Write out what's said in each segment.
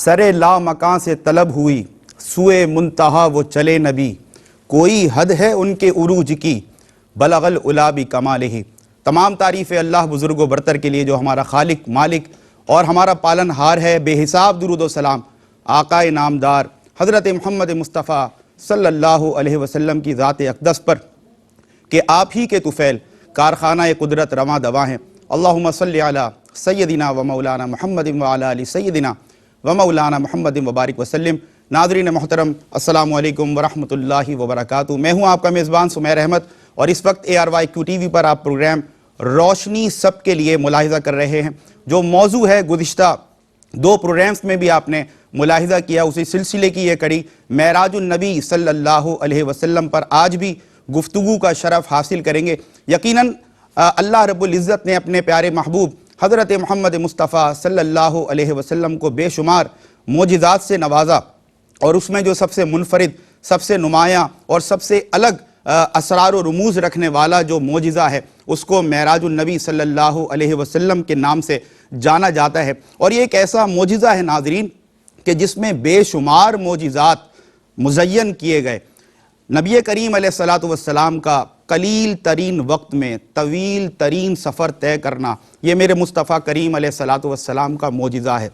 سر لا مکان سے طلب ہوئی سوئے منتہا وہ چلے نبی، کوئی حد ہے ان کے عروج کی بلغ العلا بکمالہ۔ تمام تعریف اللہ بزرگ و برتر کے لیے جو ہمارا خالق، مالک اور ہمارا پالن ہار ہے۔ بے حساب درود و سلام آقائے نامدار حضرت محمد مصطفیٰ صلی اللہ علیہ وسلم کی ذات اقدس پر کہ آپ ہی کے طفیل کارخانہ قدرت رواں دواں ہیں۔ اللہم صلی علی سیدنا و مولانا محمد و علی آل سیدنا و مولانا محمد وبارک وسلم۔ ناظرین محترم، السلام علیکم ورحمۃ اللہ وبرکاتہ۔ میں ہوں آپ کا میزبان سمیر احمد، اور اس وقت ARYQ TV پر آپ پروگرام روشنی سب کے لیے ملاحظہ کر رہے ہیں۔ جو موضوع ہے گزشتہ 2 پروگرامز میں بھی آپ نے ملاحظہ کیا، اسی سلسلے کی یہ کڑی معراج النبی صلی اللہ علیہ وسلم پر آج بھی گفتگو کا شرف حاصل کریں گے۔ یقیناً اللہ رب العزت نے اپنے پیارے محبوب حضرت محمد مصطفیٰ صلی اللہ علیہ وسلم کو بے شمار معجزات سے نوازا، اور اس میں جو سب سے منفرد، سب سے نمایاں اور سب سے الگ اسرار و رموز رکھنے والا جو معجزہ ہے اس کو معراج النبی صلی اللہ علیہ وسلم کے نام سے جانا جاتا ہے۔ اور یہ ایک ایسا معجزہ ہے ناظرین کہ جس میں بے شمار معجزات مزین کیے گئے۔ نبی کریم علیہ السلام کا قلیل ترین وقت میں طویل ترین سفر طے کرنا، یہ میرے مصطفیٰ کریم علیہ السلام کا معجزہ ہے۔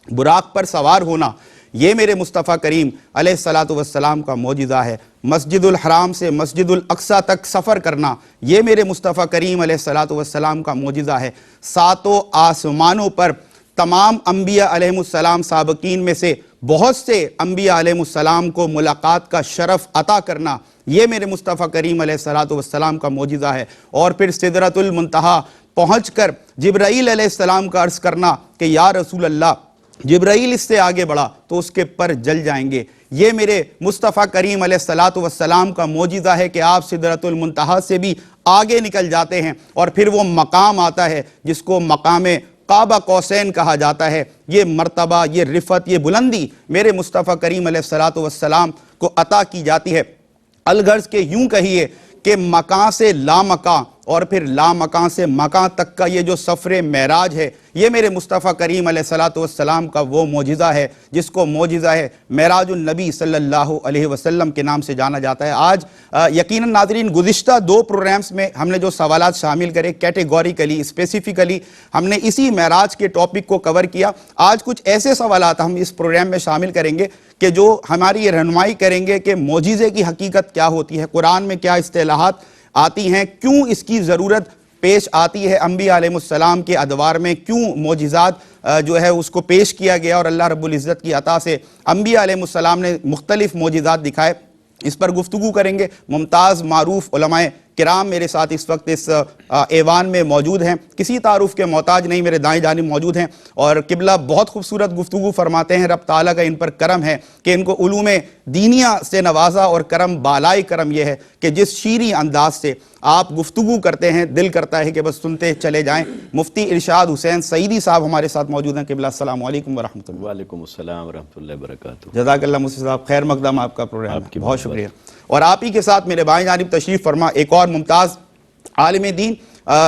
براق پر سوار ہونا، یہ میرے مصطفیٰ کریم علیہ السلام کا معجزہ ہے۔ مسجد الحرام سے مسجد الاقصیٰ تک سفر کرنا، یہ میرے مصطفیٰ کریم علیہ السلام کا معجزہ ہے۔ 7 آسمانوں پر تمام انبیاء علیہ السلام سابقین میں سے بہت سے انبیاء علیہ السلام کو ملاقات کا شرف عطا کرنا، یہ میرے مصطفیٰ کریم علیہ السلام کا معجزہ ہے۔ اور پھر سدرۃ المنتہا پہنچ کر جبرائیل علیہ السلام کا عرض کرنا کہ یا رسول اللہ، جبرائیل اس سے آگے بڑھا تو اس کے پر جل جائیں گے، یہ میرے مصطفیٰ کریم علیہ السلام کا معجزہ ہے کہ آپ سدرۃ المنتہا سے بھی آگے نکل جاتے ہیں، اور پھر وہ مقام آتا ہے جس کو مقام قاب قوسین کہا جاتا ہے۔ یہ مرتبہ، یہ رفعت، یہ بلندی میرے مصطفیٰ کریم علیہ السلام کو عطا کی جاتی ہے۔ الغرض کہ یوں کہیے کہ مکان سے لامکان اور پھر لامکان سے مکان تک کا یہ جو سفر معراج ہے، یہ میرے مصطفیٰ کریم علیہ السلام کا وہ معجزہ ہے جس کو معجزہ ہے معراج النبی صلی اللہ علیہ وسلم کے نام سے جانا جاتا ہے۔ آج یقیناً ناظرین گزشتہ 2 پروگرامز میں ہم نے جو سوالات شامل کرے کیٹیگوریکلی، اسپیسیفکلی ہم نے اسی معراج کے ٹاپک کو کور کیا۔ آج کچھ ایسے سوالات ہم اس پروگرام میں شامل کریں گے کہ جو ہماری یہ رہنمائی کریں گے کہ معجزے کی حقیقت کیا ہوتی ہے، قرآن میں کیا اصطلاحات آتی ہیں، کیوں اس کی ضرورت پیش آتی ہے، انبیاء علیہ السلام کے ادوار میں کیوں معجزات جو ہے اس کو پیش کیا گیا، اور اللہ رب العزت کی عطا سے انبیاء علیہ السلام نے مختلف معجزات دکھائے، اس پر گفتگو کریں گے۔ ممتاز معروف علماء کرام میرے ساتھ اس وقت اس ایوان میں موجود ہیں، کسی تعارف کے محتاج نہیں، میرے دائیں جانب موجود ہیں، اور قبلہ بہت خوبصورت گفتگو فرماتے ہیں۔ رب تعالیٰ کا ان پر کرم ہے کہ ان کو علوم دینیہ سے نوازا، اور کرم بالائے کرم یہ ہے کہ جس شیریں انداز سے آپ گفتگو کرتے ہیں دل کرتا ہے کہ بس سنتے چلے جائیں۔ مفتی ارشاد حسین سعیدی صاحب ہمارے ساتھ موجود ہیں۔ قبلہ السلام علیکم ورحمۃ اللہ۔ وعلیکم السلام ورحمۃ اللہ وبرکاتہ۔ جزاک اللہ مفتی صاحب، خیر مقدم آپ کا پروگرام، بہت شکریہ۔ اور آپ ہی کے ساتھ میرے بائیں جانب تشریف فرما ایک اور ممتاز عالم دین،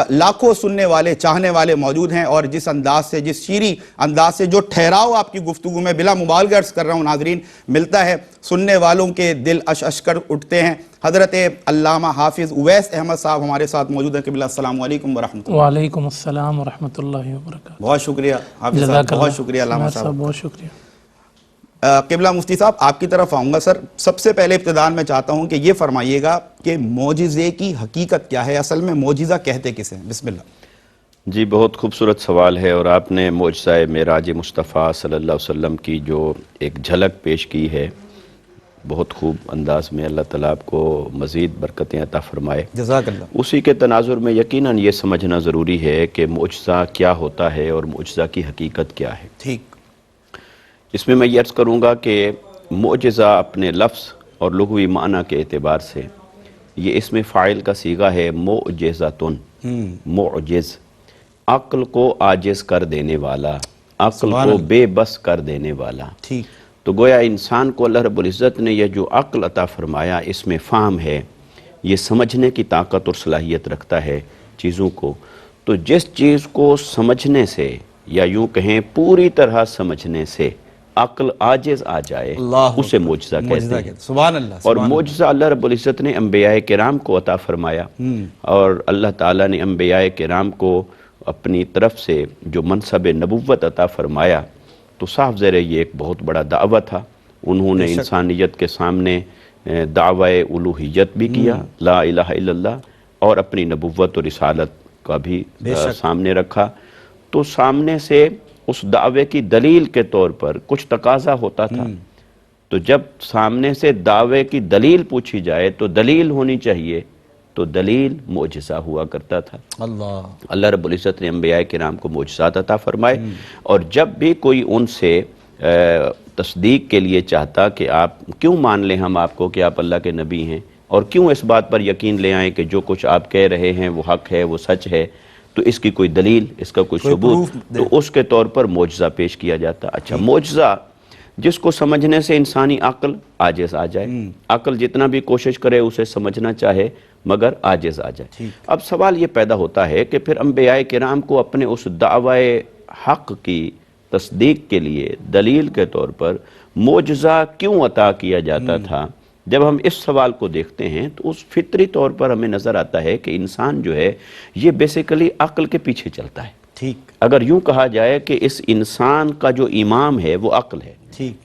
لاکھوں سننے والے چاہنے والے موجود ہیں، اور جس انداز سے، جس شیریں انداز سے، جو ٹھہراؤ آپ کی گفتگو میں بلا مبالغہ عرض کر رہا ہوں ناظرین ملتا ہے، سننے والوں کے دل اش کر اٹھتے ہیں۔ حضرت علامہ حافظ اویس احمد صاحب ہمارے ساتھ موجود ہیں۔ قبلہ السلام علیکم ورحمۃ اللہ۔ وعلیکم السلام ورحمۃ اللہ وبرکاتہ۔ بہت شکریہ حافظ صاحب، بہت شکریہ علامہ صاحب، بہت شکریہ۔ قبلہ مفتی صاحب آپ کی طرف آؤں گا۔ سر سب سے پہلے ابتدان میں چاہتا ہوں کہ یہ فرمائیے گا کہ معجزے کی حقیقت کیا ہے، اصل میں معجزہ کہتے کسے ہیں؟ بسم اللہ۔ جی بہت خوبصورت سوال ہے، اور آپ نے معجزہ معراج مصطفیٰ صلی اللہ علیہ وسلم کی جو ایک جھلک پیش کی ہے بہت خوب انداز میں، اللہ تعالیٰ آپ کو مزید برکتیں عطا فرمائے، جزاک اللہ۔ اسی کے تناظر میں یقیناً یہ سمجھنا ضروری ہے کہ معجزہ کیا ہوتا ہے اور معجزہ کی حقیقت کیا ہے۔ ٹھیک۔ اس میں یہ عرض کروں گا کہ معجزہ اپنے لفظ اور لغوی معنی کے اعتبار سے یہ اسم فاعل کا صیغہ ہے معجزۃن، معجز، عقل کو عاجز کر دینے والا، عقل کو بے بس کر دینے والا۔ ٹھیک۔ تو گویا انسان کو اللہ رب العزت نے یہ جو عقل عطا فرمایا، اس میں فہم ہے، یہ سمجھنے کی طاقت اور صلاحیت رکھتا ہے چیزوں کو، تو جس چیز کو سمجھنے سے یا یوں کہیں پوری طرح سمجھنے سے عقل عاجز آ جائے اللہ اسے معجزہ کہتے ہیں۔ سبحان اللہ۔ اور معجزہ اللہ رب العزت نے انبیاء کرام کو عطا فرمایا، اور اللہ تعالیٰ نے انبیاء کرام کو اپنی طرف سے جو منصب نبوت عطا فرمایا تو صاف ظاہر یہ ایک بہت بڑا دعویٰ تھا۔ انہوں نے انسانیت کے سامنے دعوی الوہیت بھی کیا، لا الہ الا اللہ، اور اپنی نبوت و رسالت کا بھی سامنے رکھا۔ تو سامنے سے اس دعوے کی دلیل کے طور پر کچھ تقاضا ہوتا تھا، تو جب سامنے سے دعوے کی دلیل پوچھی جائے تو دلیل ہونی چاہیے، تو دلیل معجزہ ہوا کرتا تھا۔ اللہ رب العزت نے انبیاء کرام کو معجزات عطا فرمائے، اور جب بھی کوئی ان سے تصدیق کے لیے چاہتا کہ آپ کیوں مان لیں ہم آپ کو کہ آپ اللہ کے نبی ہیں، اور کیوں اس بات پر یقین لے آئیں کہ جو کچھ آپ کہہ رہے ہیں وہ حق ہے، وہ سچ ہے، تو اس کی کوئی دلیل، اس کا کوئی ثبوت، تو اس کے طور پر معجزہ پیش کیا جاتا۔ اچھا، معجزہ جس کو سمجھنے سے انسانی عقل عاجز آ جائے، عقل جتنا بھی کوشش کرے اسے سمجھنا چاہے مگر عاجز آ جائے۔ اب سوال یہ پیدا ہوتا ہے کہ پھر انبیاء کرام کو اپنے اس دعوی حق کی تصدیق کے لیے دلیل کے طور پر معجزہ کیوں عطا کیا جاتا تھا؟ جب ہم اس سوال کو دیکھتے ہیں تو اس فطری طور پر ہمیں نظر آتا ہے کہ انسان جو ہے یہ بیسیکلی عقل کے پیچھے چلتا ہے۔ ٹھیک، اگر یوں کہا جائے کہ اس انسان کا جو امام ہے وہ عقل ہے،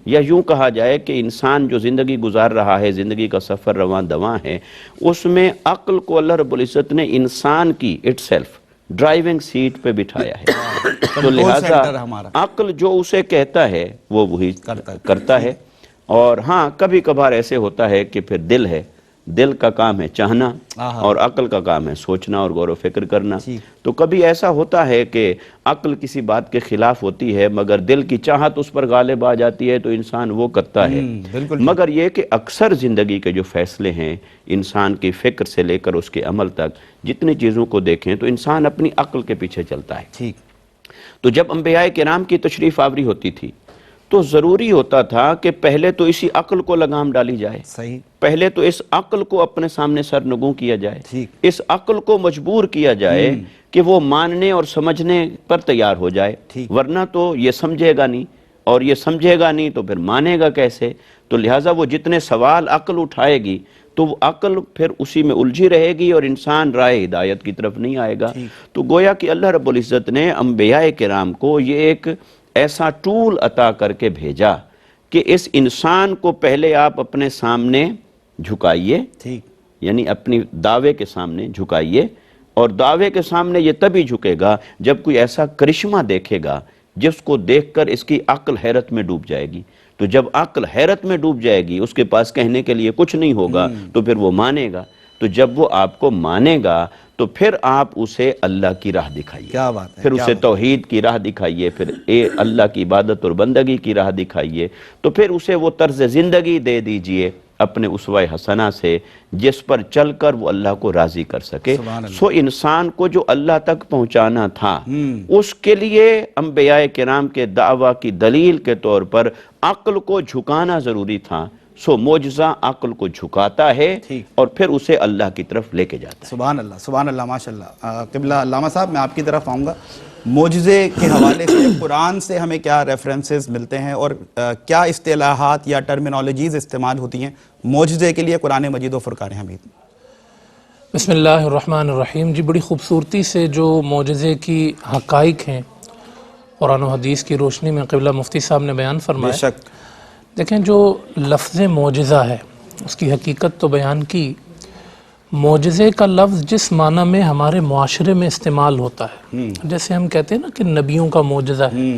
یا یوں کہا جائے کہ انسان جو زندگی گزار رہا ہے، زندگی کا سفر رواں دواں ہے، اس میں عقل کو اللہ رب العزت نے انسان کی اٹ سیلف ڈرائیونگ سیٹ پہ بٹھایا ہے، تو لہٰذا عقل جو اسے کہتا ہے وہ وہی کرتا ہے۔ اور ہاں کبھی کبھار ایسے ہوتا ہے کہ پھر دل ہے، دل کا کام ہے چاہنا، اور عقل کا کام ہے سوچنا اور غور و فکر کرنا۔ تو کبھی ایسا ہوتا ہے کہ عقل کسی بات کے خلاف ہوتی ہے مگر دل کی چاہت اس پر غالب آ جاتی ہے تو انسان وہ کرتا ہے۔ مگر یہ کہ اکثر زندگی کے جو فیصلے ہیں انسان کی فکر سے لے کر اس کے عمل تک جتنی چیزوں کو دیکھیں تو انسان اپنی عقل کے پیچھے چلتا ہے۔ تو جب انبیاء کرام کی تشریف آوری ہوتی تھی تو ضروری ہوتا تھا کہ پہلے تو اسی عقل کو لگام ڈالی جائے، پہلے تو اس عقل کو اپنے سامنے سرنگوں کیا جائے، اس عقل کو مجبور کیا جائے کہ وہ ماننے اور سمجھنے پر تیار ہو جائے، ورنہ تو یہ سمجھے گا نہیں، اور یہ سمجھے گا نہیں تو پھر مانے گا کیسے؟ تو لہٰذا وہ جتنے سوال عقل اٹھائے گی تو وہ عقل پھر اسی میں الجھی رہے گی اور انسان راہ ہدایت کی طرف نہیں آئے گا۔ تو گویا کہ اللہ رب العزت نے انبیاء کرام کو یہ ایک ایسا ٹول عطا کر کے بھیجا کہ اس انسان کو پہلے آپ اپنے سامنے جھکائیے، یعنی اپنی دعوے کے سامنے جھکائیے، اور دعوے کے سامنے یہ تبھی جھکے گا جب کوئی ایسا کرشمہ دیکھے گا جس کو دیکھ کر اس کی عقل حیرت میں ڈوب جائے گی۔ تو جب عقل حیرت میں ڈوب جائے گی، اس کے پاس کہنے کے لیے کچھ نہیں ہوگا، تو پھر وہ مانے گا۔ تو جب وہ آپ کو مانے گا تو پھر آپ اسے اللہ کی راہ دکھائیے، کیا بات ہے، پھر اسے توحید کی راہ دکھائیے، پھر اللہ کی عبادت اور بندگی کی راہ دکھائیے، تو پھر اسے وہ طرز زندگی دے دیجئے اپنے اسوہ حسنہ سے جس پر چل کر وہ اللہ کو راضی کر سکے۔ سو انسان کو جو اللہ تک پہنچانا تھا اس کے لیے انبیاء کرام کے دعویٰ کی دلیل کے طور پر عقل کو جھکانا ضروری تھا۔ سو معجزہ عقل کو جھکاتا ہے اور پھر اسے اللہ کی طرف لے کے جاتا ہے۔ سبحان اللہ، سبحان اللہ، ماشاءاللہ۔ قبلہ علامہ صاحب، میں آپ کی طرف آؤں گا۔ معجزے کے حوالے سے قرآن سے ہمیں کیا ریفرنسز ملتے ہیں اور کیا اصطلاحات یا ٹرمینالوجیز استعمال ہوتی ہیں معجزے کے لیے قرآن مجید و فرقان حمید؟ بسم اللہ الرحمن الرحیم۔ جی بڑی خوبصورتی سے جو معجزے کی حقائق ہیں قرآن و حدیث کی روشنی میں قبلہ مفتی صاحب نے بیان فرمایا۔ بے شک۔ دیکھیں جو لفظ معجزہ ہے اس کی حقیقت تو بیان کی، معجزے کا لفظ جس معنی میں ہمارے معاشرے میں استعمال ہوتا ہے، جیسے ہم کہتے ہیں نا کہ نبیوں کا معجزہ ہے،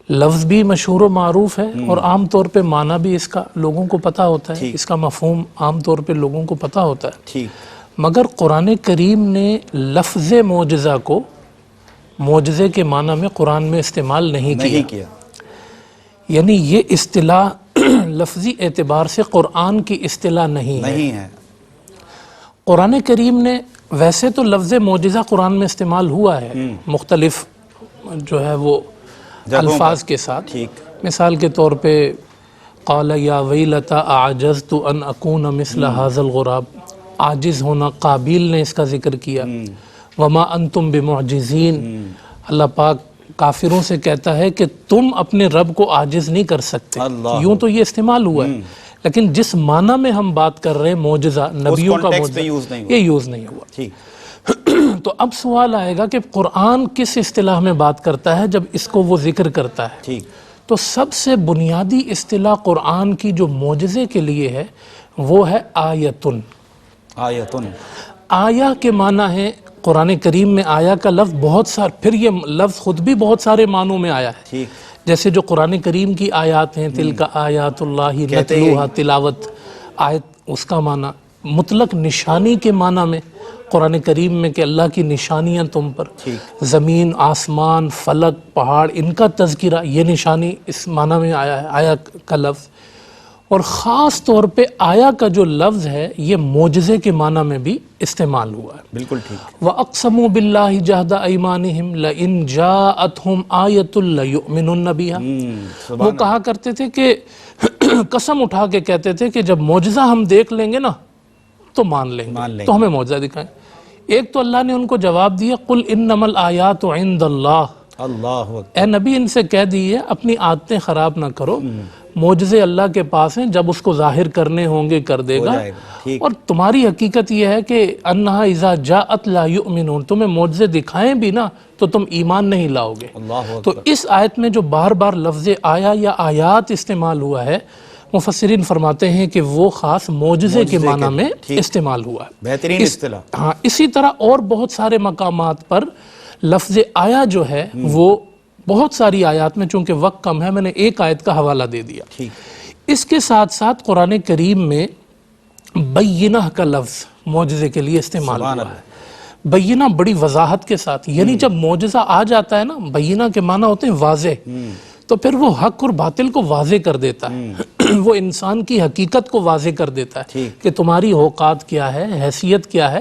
لفظ بھی مشہور و معروف ہے اور عام طور پہ معنی بھی اس کا لوگوں کو پتہ ہوتا ہے، اس کا مفہوم عام طور پہ لوگوں کو پتہ ہوتا ہے۔ مگر قرآن کریم نے لفظ معجزہ کو معجزے کے معنی میں قرآن میں استعمال نہیں کیا، یعنی یہ اصطلاح لفظی اعتبار سے قرآن کی اصطلاح نہیں ہے۔ قرآن کریم نے ویسے تو لفظ معجزہ قرآن میں استعمال ہوا ہے مختلف جو ہے وہ الفاظ کے ساتھ، مثال کے طور پہ قال یا ویلتا اعجزت ان اکون مثل ھذا الغراب، عاجز ہونا، قابیل نے اس کا ذکر کیا۔ وما انتم بمعجزین، اللہ پاک کافروں سے کہتا ہے کہ تم اپنے رب کو عاجز نہیں کر سکتے. اللہ. یوں تو یہ استعمال ہوا ہے لیکن جس معنی میں ہم بات کر رہے ہیں معجزہ، نبیوں کا context پہ معجزہ، use نہیں ہوا. یہ یوز نہیں ہوا. ٹھیک. تو اب سوال آئے گا کہ قرآن کس اصطلاح میں بات کرتا ہے جب اس کو وہ ذکر کرتا ہے؟ ٹھیک. تو سب سے بنیادی اصطلاح قرآن کی جو معجزے کے لیے ہے وہ ہے آیتن. آیتن. آیا کے معنی ہے قرآن کریم میں آیا کا لفظ بہت سارے، پھر یہ لفظ خود بھی بہت سارے معنوں میں آیا ہے. ٹھیک. جیسے جو قرآن کریم کی آیات ہیں، تلک آیات اللہ کہتے ہیں نتلوہا، تلاوت، آیت اس کا معنی مطلق نشانی کے معنی میں قرآن کریم میں کہ اللہ کی نشانیاں تم پر، زمین، آسمان، فلک، پہاڑ، ان کا تذکرہ، یہ نشانی اس معنی میں آیا ہے آیا کا لفظ. اور خاص طور پہ آیا کا جو لفظ ہے یہ معجزے کے معنی میں بھی استعمال ہوا ہے. بالکل ٹھیک. وَأَقْسَمُوا بِاللَّهِ جَهْدَ أَيْمَانِهِمْ لَإِنْ جَاءَتْهُمْ آيَةٌ لَيُؤْمِنُنَّ بِهَا. وہ کہا کرتے تھے کہ قسم اٹھا کے کہتے تھے کہ جب معجزہ ہم دیکھ لیں گے نا تو مان لیں گے، تو ہمیں معجزہ دکھائیں. ایک تو اللہ نے ان کو جواب دیا قُلْ إِنَّمَا الْآيَاتُ عِنْدَ اللَّهِ. اللہ اکبر. اے نبی ان سے کہہ دیئے اپنی عادتیں خراب نہ کرو، معجزے اللہ کے پاس ہیں، جب اس کو ظاہر کرنے ہوں گے کر دے گا. اور تمہاری حقیقت یہ ہے کہ انہا اذا جاءت لا یؤمنون، تمہیں معجزے دکھائیں بھی نا تو تم ایمان نہیں لاؤ گے. تو اس آیت میں جو بار بار لفظ آیا یا آیات استعمال ہوا ہے، مفسرین فرماتے ہیں کہ وہ خاص معجزے کے معنی میں استعمال ہوا ہے. بہترین اصطلاح. ہاں، اسی طرح اور بہت سارے مقامات پر لفظ آیا جو ہے وہ بہت ساری آیات میں، چونکہ وقت کم ہے میں نے ایک آیت کا حوالہ دے دیا. اس کے ساتھ ساتھ قرآن کریم میں بینہ کا لفظ معجزے کے لیے استعمال ہوا ہے. بینہ بڑی وضاحت کے ساتھ، یعنی جب معجزہ آ جاتا ہے نا، بینہ کے معنی ہوتے ہیں واضح، تو پھر وہ حق اور باطل کو واضح کر دیتا ہے. وہ انسان کی حقیقت کو واضح کر دیتا ہے کہ تمہاری اوقات کیا ہے، حیثیت کیا ہے،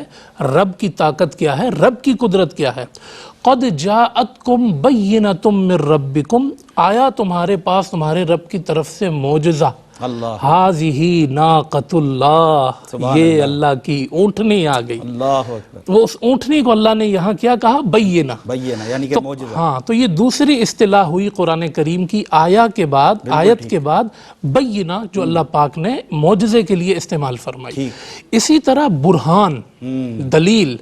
رب کی طاقت کیا ہے، رب کی قدرت کیا ہے. قد جاءتکم بینۃ من ربکم، آیا تمہارے پاس تمہارے رب کی طرف سے معجزہ. ہاذہ ناقۃ اللہ، یہ اللہ کی اونٹنی آ گئی. اللہ اکبر. وہ اس اونٹنی کو اللہ نے یہاں کیا کہا؟ بینہ. بینہ یعنی کہ معجزہ. ہاں، تو یہ دوسری اصطلاح ہوئی قرآن کریم کی آیا کے بعد، آیت کے بعد بینہ جو اللہ پاک نے معجزے کے لیے استعمال فرمائی. اسی طرح برہان، دلیل،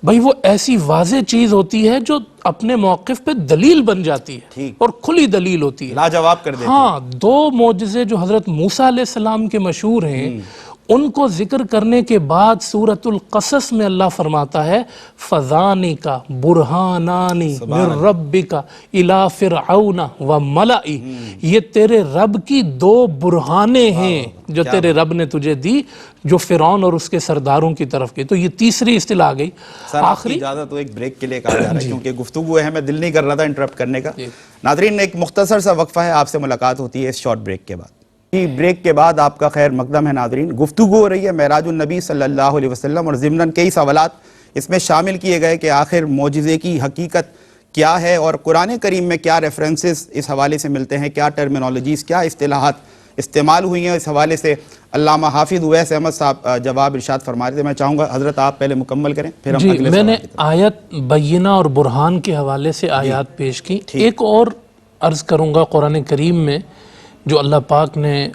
بھئی وہ ایسی واضح چیز ہوتی ہے جو اپنے موقف پہ دلیل بن جاتی ہے اور کھلی دلیل ہوتی ہے، لاجواب کر دیتی ہے. ہاں، دو معجزے جو حضرت موسیٰ علیہ السلام کے مشہور ہیں، ان کو ذکر کرنے کے بعد سورۃ القصص میں اللہ فرماتا ہے فَذَانِكَ بُرْحَانَانِ مِن رَبِّكَ إِلَىٰ فِرْعَوْنَ وَمَلَئِهِ، یہ تیرے رب کی دو برہانیں ہیں جو تیرے رب نے تجھے دی، جو فرعون اور اس کے سرداروں کی طرف کی. تو یہ تیسری اصطلاح آ گئی. آخری اجازت تو ایک بریک کے لیے کہا جا رہا ہے کیونکہ گفتگو ہے، میں دل نہیں کر رہا تھا انٹرپٹ کرنے کا. ناظرین ایک مختصر سا وقفہ ہے، آپ سے ملاقات ہوتی ہے اس شارٹ بریک کے بعد. بریک کے بعد آپ کا خیر مقدم ہے ناظرین. گفتگو ہو رہی ہے معراج النبی صلی اللہ علیہ وسلم اور ضمناً کئی سوالات اس میں شامل کیے گئے کہ آخر معجزے کی حقیقت کیا ہے اور قرآن کریم میں کیا ریفرنسز اس حوالے سے ملتے ہیں، کیا ٹرمینالوجیز، کیا اصطلاحات استعمال ہوئی ہیں. اس حوالے سے علامہ حافظ اویس احمد صاحب جواب ارشاد فرما رہے تھے. میں چاہوں گا حضرت آپ پہلے مکمل کریں پھر ہم اگلے میں نے آیت بینہ اور برہان کے حوالے سے آیات پیش کی. ایک اور عرض کروں گا قرآن کریم میں جو اللہ پاک نے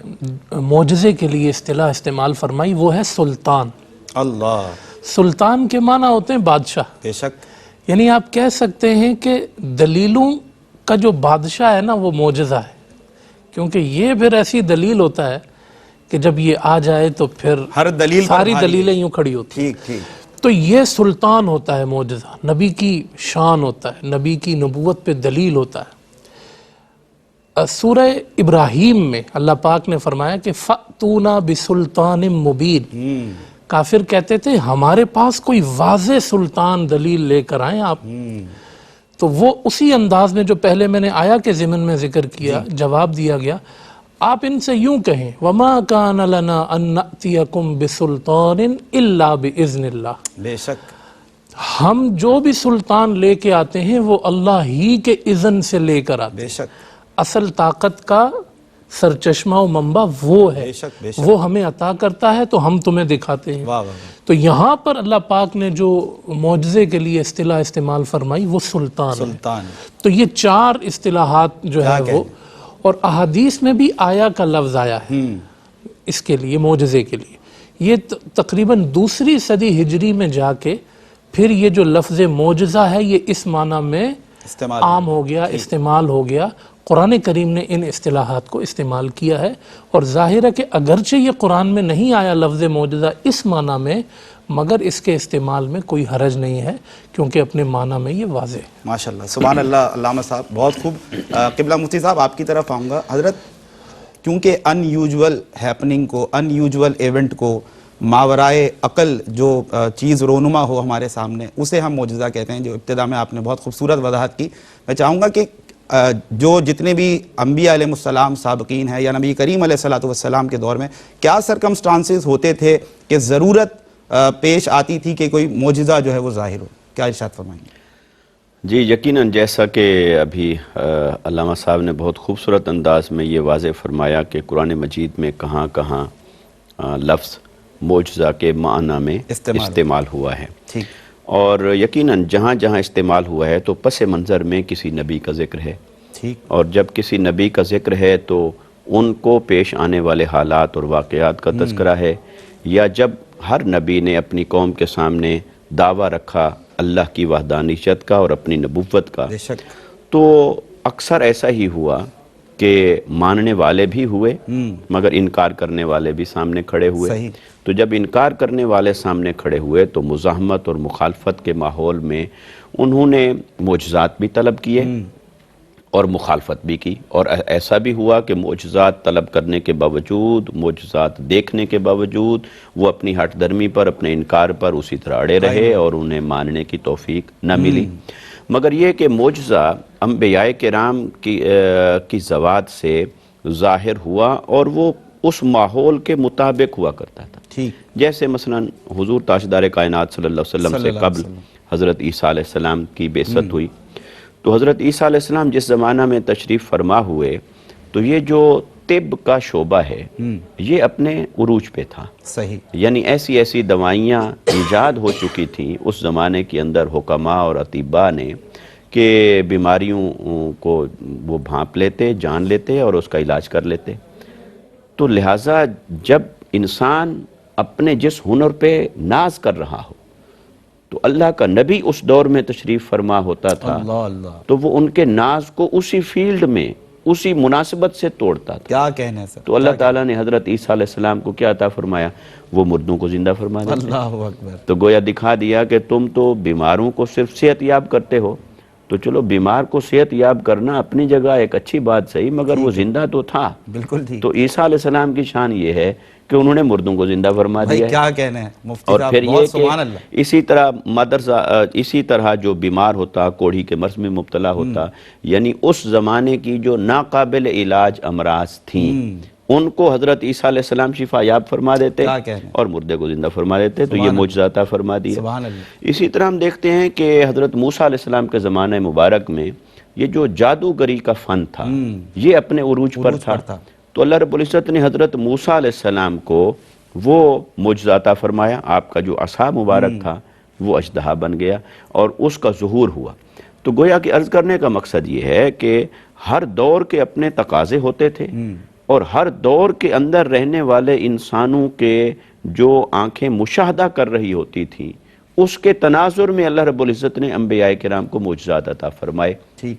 معجزے کے لیے اصطلاح استعمال فرمائی وہ ہے سلطان. اللہ. سلطان کے معنی ہوتے ہیں بادشاہ. بے شک. یعنی آپ کہہ سکتے ہیں کہ دلیلوں کا جو بادشاہ ہے نا وہ معجزہ ہے، کیونکہ یہ پھر ایسی دلیل ہوتا ہے کہ جب یہ آ جائے تو پھر ہر دلیل ساری دلیلیں یوں کھڑی ہوتی ہیں. ٹھیک. تو یہ سلطان ہوتا ہے معجزہ، نبی کی شان ہوتا ہے، نبی کی نبوت پہ دلیل ہوتا ہے. سورہ ابراہیم میں اللہ پاک نے فرمایا کہ فَأْتُونَا بِسُلْطَانٍ مُبِينٍ. کافر کہتے تھے ہمارے پاس کوئی واضح سلطان دلیل لے کر آئیں آپ. تو وہ اسی انداز میں جو پہلے میں نے آیا کے ضمن میں ذکر کیا جواب دیا گیا. آپ ان سے یوں کہیں وَمَا كَانَ لَنَا أَن نَأْتِيَكُمْ بِسُلْطَانٍ إِلَّا بِإِذْنِ اللَّهِ. بے شک. ہم جو بھی سلطان لے کے آتے ہیں وہ اللہ ہی کے اذن سے لے کر آتے ہیں. بے شک. اصل طاقت کا سرچشمہ و منبع وہ ہے، بے شک بے شک، وہ ہمیں عطا کرتا ہے تو ہم تمہیں دکھاتے ہیں۔ واہ واہ، تو یہاں پر اللہ پاک نے جو معجزے کے لیے اصطلاح استعمال فرمائی وہ سلطان ہے۔ سلطان، تو یہ 4 اصطلاحات جو ہے کیا وہ، اور احادیث میں بھی آیا کا لفظ آیا ہے اس کے لیے، معجزے کے لیے۔ یہ تقریباً 2 صدی ہجری میں جا کے پھر یہ جو لفظ معجزہ ہے یہ اس معنی میں استعمال عام ہو گیا، استعمال ہو گیا۔ قرآن کریم نے ان اصطلاحات کو استعمال کیا ہے، اور ظاہر ہے کہ اگرچہ یہ قرآن میں نہیں آیا لفظ معجزہ اس معنی میں، مگر اس کے استعمال میں کوئی حرج نہیں ہے، کیونکہ اپنے معنی میں یہ واضح ہے۔ ماشاءاللہ، سبحان اللہ۔ علامہ صاحب بہت خوب۔ قبلہ مفتی صاحب آپ کی طرف آؤں گا۔ حضرت، کیونکہ ان یوجول ہیپننگ کو، ان یوجول ایونٹ کو، ماورائے عقل جو چیز رونما ہو ہمارے سامنے، اسے ہم معجزہ کہتے ہیں، جو ابتدا میں آپ نے بہت خوبصورت وضاحت کی۔ میں چاہوں گا کہ جو جتنے بھی انبیاء علیہ السلام سابقین ہیں یا نبی کریم علیہ السلام کے دور میں کیا سرکمسٹانسز ہوتے تھے کہ ضرورت پیش آتی تھی کہ کوئی معجزہ جو ہے وہ ظاہر ہو، کیا ارشاد فرمائیں گے؟ جی یقیناً، جیسا کہ ابھی علامہ صاحب نے بہت خوبصورت انداز میں یہ واضح فرمایا کہ قرآن مجید میں کہاں کہاں لفظ معجزہ کے معنی میں استعمال ہوا ہے، ٹھیک، اور یقیناً جہاں جہاں استعمال ہوا ہے تو پس منظر میں کسی نبی کا ذکر ہے، ٹھیک، اور جب کسی نبی کا ذکر ہے تو ان کو پیش آنے والے حالات اور واقعات کا تذکرہ ہے، یا جب ہر نبی نے اپنی قوم کے سامنے دعویٰ رکھا اللہ کی وحدانیت کا اور اپنی نبوت کا، بے شک، تو اکثر ایسا ہی ہوا کہ ماننے والے بھی ہوئے مگر انکار کرنے والے بھی سامنے کھڑے ہوئے۔ صحیح، تو جب انکار کرنے والے سامنے کھڑے ہوئے تو مزاحمت اور مخالفت کے ماحول میں انہوں نے معجزات بھی طلب کیے اور مخالفت بھی کی، اور ایسا بھی ہوا کہ معجزات طلب کرنے کے باوجود، معجزات دیکھنے کے باوجود وہ اپنی ہٹ درمی پر، اپنے انکار پر اسی طرح اڑے رہے اور انہیں ماننے کی توفیق نہ ملی۔ مگر یہ کہ معجزہ انبیاء کرام کی زوات سے ظاہر ہوا، اور وہ اس ماحول کے مطابق ہوا کرتا تھا۔ ٹھیک، جیسے مثلا حضور تاجدار کائنات صلی اللہ علیہ وسلم سے قبل حضرت عیسیٰ علیہ السلام کی بعثت ہوئی، تو حضرت عیسیٰ علیہ السلام جس زمانہ میں تشریف فرما ہوئے تو یہ جو طب کا شعبہ ہے یہ اپنے عروج پہ تھا، صحیح، یعنی ایسی ایسی دوائیاں ایجاد ہو چکی تھیں اس زمانے کے اندر حکماء اور اطباء نے کہ بیماریوں کو وہ بھانپ لیتے، جان لیتے اور اس کا علاج کر لیتے۔ تو لہٰذا جب انسان اپنے جس ہنر پہ ناز کر رہا ہو تو اللہ کا نبی اس دور میں تشریف فرما ہوتا تھا، اللہ اللہ، تو وہ ان کے ناز کو اسی فیلڈ میں اسی مناسبت سے توڑتا تھا۔ کیا کہنے سر، تو اللہ تعالیٰ نے حضرت عیسیٰ علیہ السلام کو کیا عطا فرمایا؟ وہ مردوں کو زندہ فرما دیتے۔ اللہ اکبر، تو گویا دکھا دیا کہ تم تو بیماروں کو صرف صحت یاب کرتے ہو، تو چلو بیمار کو صحت یاب کرنا اپنی جگہ ایک اچھی بات صحیح، مگر وہ زندہ تو تھا۔ بالکل ٹھیک، تو عیسیٰ علیہ السلام کی شان یہ ہے کہ انہوں نے مردوں کو زندہ فرما بھائی دیا ہے۔ کیا کہنے ہیں مفتی اور صاحب، پھر یہ بہت کہ سبحان اللہ، اسی طرح جو بیمار ہوتا، کوڑھی کے مرض میں مبتلا ہوتا، یعنی اس زمانے کی جو ناقابل علاج امراض تھیں ان کو حضرت عیسیٰ علیہ السلام شفا یاب فرما دیتے کیا کہنے ہیں، اور مردے کو زندہ فرما دیتے، تو یہ معجزہ عطا فرما دیا۔ سبحان اللہ، اسی طرح ہم دیکھتے ہیں کہ حضرت موسیٰ علیہ السلام کے زمانہ مبارک میں یہ جو جادوگری کا فن تھا یہ اپنے عروج پر تھا، تو اللہ رب العزت نے حضرت موسیٰ علیہ السلام کو وہ معجزہ عطا فرمایا، آپ کا جو عصا مبارک تھا وہ اژدہا بن گیا اور اس کا ظہور ہوا۔ تو گویا کہ عرض کرنے کا مقصد یہ ہے کہ ہر دور کے اپنے تقاضے ہوتے تھے، اور ہر دور کے اندر رہنے والے انسانوں کے جو آنکھیں مشاہدہ کر رہی ہوتی تھیں اس کے تناظر میں اللہ رب العزت نے انبیاء کرام کو معجزات عطا فرمائے۔ ٹھیک،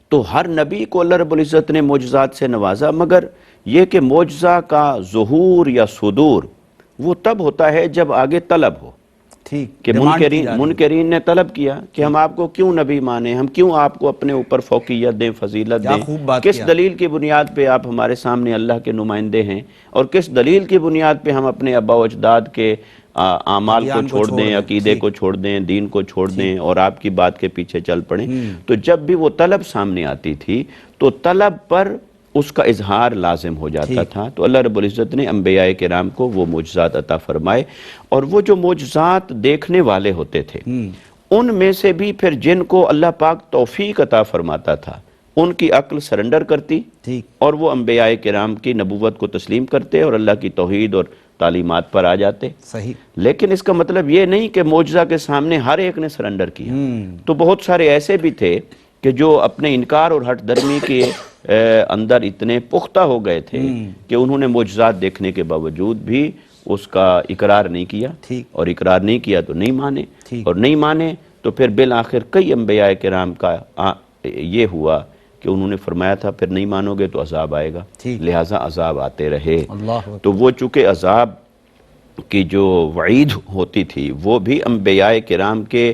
تو ہر نبی کو اللہ رب العزت نے معجزات سے نوازا، مگر یہ کہ معجزہ کا ظہور یا صدور وہ تب ہوتا ہے جب آگے طلب ہو، ٹھیک، کہ منکرین نے طلب کیا کہ ہم آپ کو کیوں نبی مانیں، ہم کیوں آپ کو اپنے اوپر فوقیت دیں، فضیلت دیں، کس دلیل کی بنیاد پہ آپ ہمارے سامنے اللہ کے نمائندے ہیں، اور کس دلیل کی بنیاد پہ ہم اپنے آباء و اجداد کے اعمال کو چھوڑ دیں، عقیدے کو چھوڑ دیں، دین کو چھوڑ دیں اور آپ کی بات کے پیچھے چل پڑیں۔ تو جب بھی وہ طلب سامنے آتی تھی تو طلب پر اس کا اظہار لازم ہو جاتا تھا، تو اللہ رب العزت نے انبیاء کرام کو وہ معجزات عطا فرمائے، اور وہ جو معجزات دیکھنے والے ہوتے تھے ان میں سے بھی پھر جن کو اللہ پاک توفیق عطا فرماتا تھا ان کی عقل سرنڈر کرتی ٹھیک اور وہ انبیاء کرام کی نبوت کو تسلیم کرتے اور اللہ کی توحید اور تعلیمات پر آ جاتے. صحیح. لیکن اس کا مطلب یہ نہیں کہ معجزہ کے سامنے ہر ایک نے سرنڈر کیا. تو بہت سارے ایسے بھی تھے کہ جو اپنے انکار اور ہٹ درمی کے اندر اتنے پختہ ہو گئے تھے کہ انہوں نے معجزات دیکھنے کے باوجود بھی اس کا اقرار نہیں کیا, اور اقرار نہیں کیا تو نہیں مانے, اور نہیں مانے تو پھر بالآخر کئی انبیاء کرام کا یہ ہوا کہ انہوں نے فرمایا تھا پھر نہیں مانو گے تو عذاب آئے گا, لہٰذا عذاب آتے رہے. تو وہ چونکہ عذاب کی جو وعید ہوتی تھی وہ بھی انبیاء کرام کے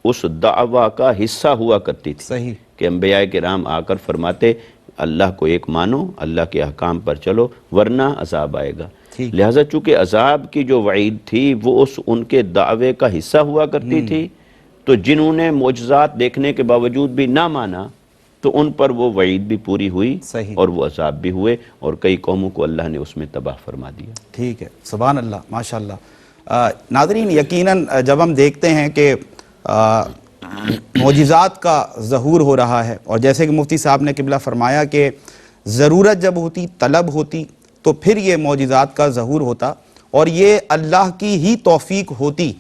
اس دعویٰ کا حصہ ہوا کرتی تھی. صحیح. کہ انبیاء کرام آ کر فرماتے اللہ کو ایک مانو, اللہ کے احکام پر چلو ورنہ عذاب آئے گا. لہٰذا چونکہ عذاب کی جو وعید تھی وہ ان کے دعوے کا حصہ ہوا کرتی تھی, تو جنہوں نے معجزات دیکھنے کے باوجود بھی نہ مانا تو ان پر وہ وعید بھی پوری ہوئی اور وہ عذاب بھی ہوئے, اور کئی قوموں کو اللہ نے اس میں تباہ فرما دیا. ٹھیک ہے, سبحان اللہ, ماشاءاللہ. ناظرین یقیناً جب ہم دیکھتے ہیں کہ معجزات کا ظہور ہو رہا ہے, اور جیسے کہ مفتی صاحب نے قبلہ فرمایا کہ ضرورت جب ہوتی, طلب ہوتی, تو پھر یہ معجزات کا ظہور ہوتا, اور یہ اللہ کی ہی توفیق ہوتی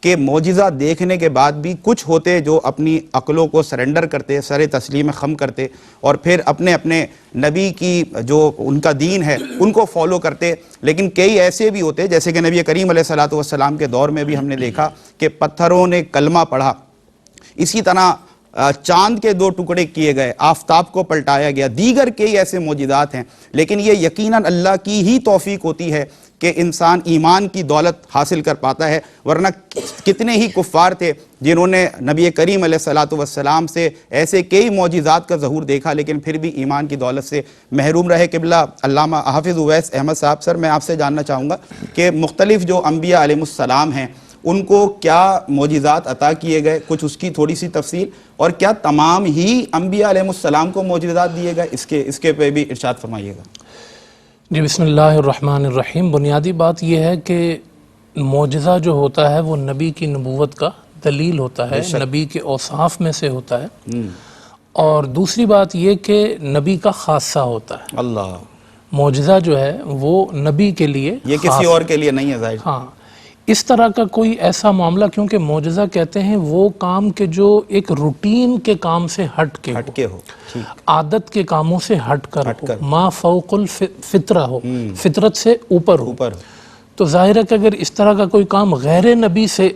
کہ معجزہ دیکھنے کے بعد بھی کچھ ہوتے جو اپنی عقلوں کو سرنڈر کرتے, سر تسلیم خم کرتے, اور پھر اپنے اپنے نبی کی جو ان کا دین ہے ان کو فالو کرتے. لیکن کئی ایسے بھی ہوتے جیسے کہ نبی کریم علیہ السلام کے دور میں بھی ہم نے دیکھا کہ پتھروں نے کلمہ پڑھا, اسی طرح چاند کے 2 ٹکڑے کیے گئے, آفتاب کو پلٹایا گیا, دیگر کئی ایسے معجزات ہیں. لیکن یہ یقیناً اللہ کی ہی توفیق ہوتی ہے کہ انسان ایمان کی دولت حاصل کر پاتا ہے, ورنہ کتنے ہی کفار تھے جنہوں نے نبی کریم علیہ السلام سے ایسے کئی معجزات کا ظہور دیکھا لیکن پھر بھی ایمان کی دولت سے محروم رہے. قبلہ علامہ حافظ اویس احمد صاحب, سر میں آپ سے جاننا چاہوں گا کہ مختلف جو انبیاء علیہ السلام ہیں ان کو کیا معجزات عطا کیے گئے, کچھ اس کی تھوڑی سی تفصیل, اور کیا تمام ہی انبیاء علیہ السلام کو معجزات دیے گئے, اس کے پہ بھی ارشاد فرمائیے گا. جی بسم اللہ الرحمن الرحیم. بنیادی بات یہ ہے کہ معجزہ جو ہوتا ہے وہ نبی کی نبوت کا دلیل ہوتا ہے, نبی کے اوصاف میں سے ہوتا ہے, اور دوسری بات یہ کہ نبی کا خاصہ ہوتا ہے. اللہ, معجزہ جو ہے وہ نبی کے لیے, یہ کسی اور کے لیے نہیں ہے ظاہر. ہاں, اس طرح کا کوئی ایسا معاملہ, کیونکہ معجزہ کہتے ہیں وہ کام کہ جو ایک روٹین کے کام سے ہٹ کے ہو, عادت کے کاموں سے ہٹ کر ہو, ما فوق الفطرہ ہو, فطرت سے اوپر ہو. تو ظاہر ہے کہ اگر اس طرح کا کوئی کام غیر نبی سے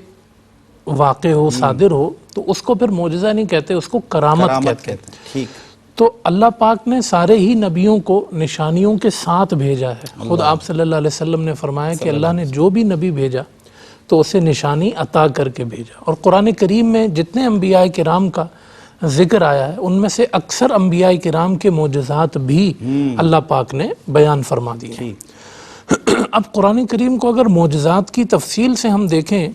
واقع ہو, صادر ہو, تو اس کو پھر معجزہ نہیں کہتے, اس کو کرامت کہتے ہیں. تو اللہ پاک نے سارے ہی نبیوں کو نشانیوں کے ساتھ بھیجا ہے. خود آپ صلی اللہ علیہ وسلم نے فرمایا کہ اللہ نے جو بھی نبی بھیجا تو اسے نشانی عطا کر کے بھیجا, اور قرآن کریم میں جتنے انبیاء کرام کا ذکر آیا ہے ان میں سے اکثر انبیاء کرام کے معجزات بھی اللہ پاک نے بیان فرما دیے. اب قرآن کریم کو اگر معجزات کی تفصیل سے ہم دیکھیں,